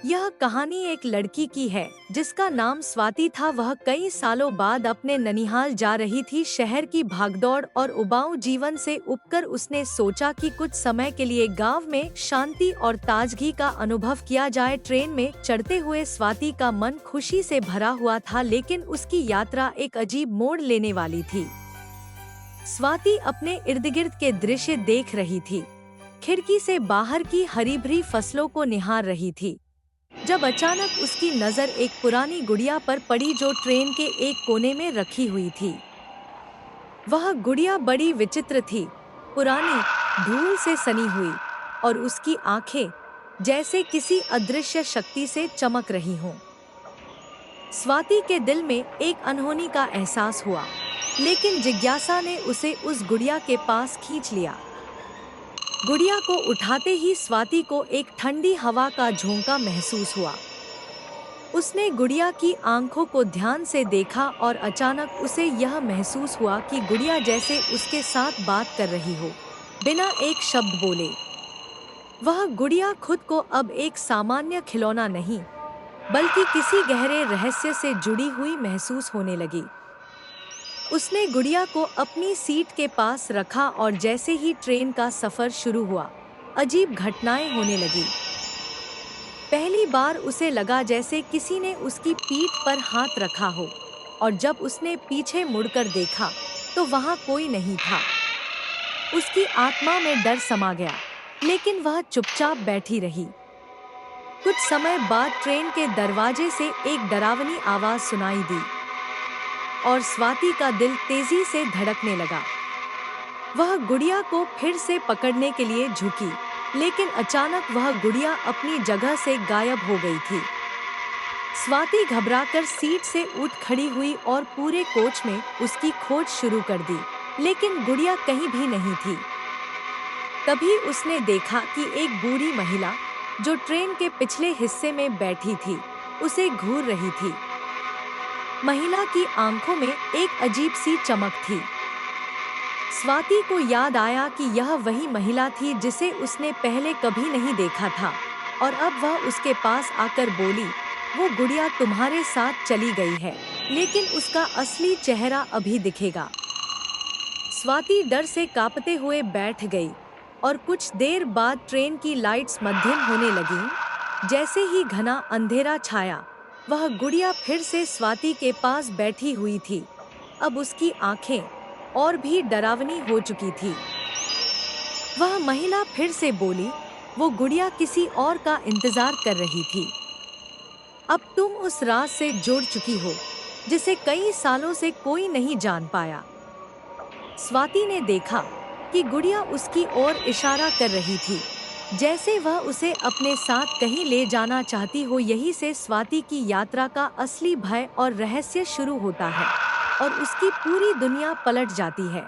यह कहानी एक लड़की की है जिसका नाम स्वाति था। वह कई सालों बाद अपने ननिहाल जा रही थी। शहर की भागदौड़ और उबाऊ जीवन से उबकर उसने सोचा कि कुछ समय के लिए गांव में शांति और ताजगी का अनुभव किया जाए। ट्रेन में चढ़ते हुए स्वाति का मन खुशी से भरा हुआ था, लेकिन उसकी यात्रा एक अजीब मोड़ लेने वाली थी। स्वाति अपने इर्द गिर्द के दृश्य देख रही थी, खिड़की से बाहर की हरी भरी फसलों को निहार रही थी, जब अचानक उसकी नजर एक पुरानी गुड़िया पर पड़ी जो ट्रेन के एक कोने में रखी हुई थी। वह गुड़िया बड़ी विचित्र थी, पुरानी, धूल से सनी हुई, और उसकी आंखें जैसे किसी अदृश्य शक्ति से चमक रही हों। स्वाति के दिल में एक अनहोनी का एहसास हुआ, लेकिन जिज्ञासा ने उसे उस गुड़िया के पास खींच लिया। गुड़िया को उठाते ही स्वाति को एक ठंडी हवा का झोंका महसूस हुआ। उसने गुड़िया की आंखों को ध्यान से देखा और अचानक उसे यह महसूस हुआ कि गुड़िया जैसे उसके साथ बात कर रही हो, बिना एक शब्द बोले। वह गुड़िया खुद को अब एक सामान्य खिलौना नहीं, बल्कि किसी गहरे रहस्य से जुड़ी हुई महसूस होने लगी। उसने गुड़िया को अपनी सीट के पास रखा और जैसे ही ट्रेन का सफर शुरू हुआ, अजीब घटनाएं होने लगी। पहली बार उसे लगा जैसे किसी ने उसकी पीठ पर हाथ रखा हो, और जब उसने पीछे मुड़कर देखा तो वहां कोई नहीं था। उसकी आत्मा में डर समा गया, लेकिन वह चुपचाप बैठी रही। कुछ समय बाद ट्रेन के दरवाजे से एक डरावनी आवाज सुनाई दी और स्वाति का दिल तेजी से धड़कने लगा। वह गुड़िया को फिर से पकड़ने के लिए झुकी, लेकिन अचानक वह गुड़िया अपनी जगह से गायब हो गई थी। स्वाति घबराकर सीट से उठ खड़ी हुई और पूरे कोच में उसकी खोज शुरू कर दी, लेकिन गुड़िया कहीं भी नहीं थी। तभी उसने देखा कि एक बूढ़ी महिला, जो ट्रेन के पिछले हिस्से में बैठी थी, उसे घूर रही थी। महिला की आंखों में एक अजीब सी चमक थी। स्वाति को याद आया कि यह वही महिला थी जिसे उसने पहले कभी नहीं देखा था, और अब वह उसके पास आकर बोली, वो गुड़िया तुम्हारे साथ चली गई है, लेकिन उसका असली चेहरा अभी दिखेगा। स्वाति डर से कांपते हुए बैठ गई, और कुछ देर बाद ट्रेन की लाइट्स मध्यम होने लगीं। जैसे ही घना अंधेरा छाया, वह गुड़िया फिर से स्वाति के पास बैठी हुई थी। अब उसकी आंखें और भी डरावनी हो चुकी थी। वह महिला फिर से बोली, वो गुड़िया किसी और का इंतजार कर रही थी। अब तुम उस राज से जुड़ चुकी हो जिसे कई सालों से कोई नहीं जान पाया। स्वाति ने देखा कि गुड़िया उसकी ओर इशारा कर रही थी, जैसे वह उसे अपने साथ कहीं ले जाना चाहती हो। यही से स्वाति की यात्रा का असली भय और रहस्य शुरू होता है, और उसकी पूरी दुनिया पलट जाती है।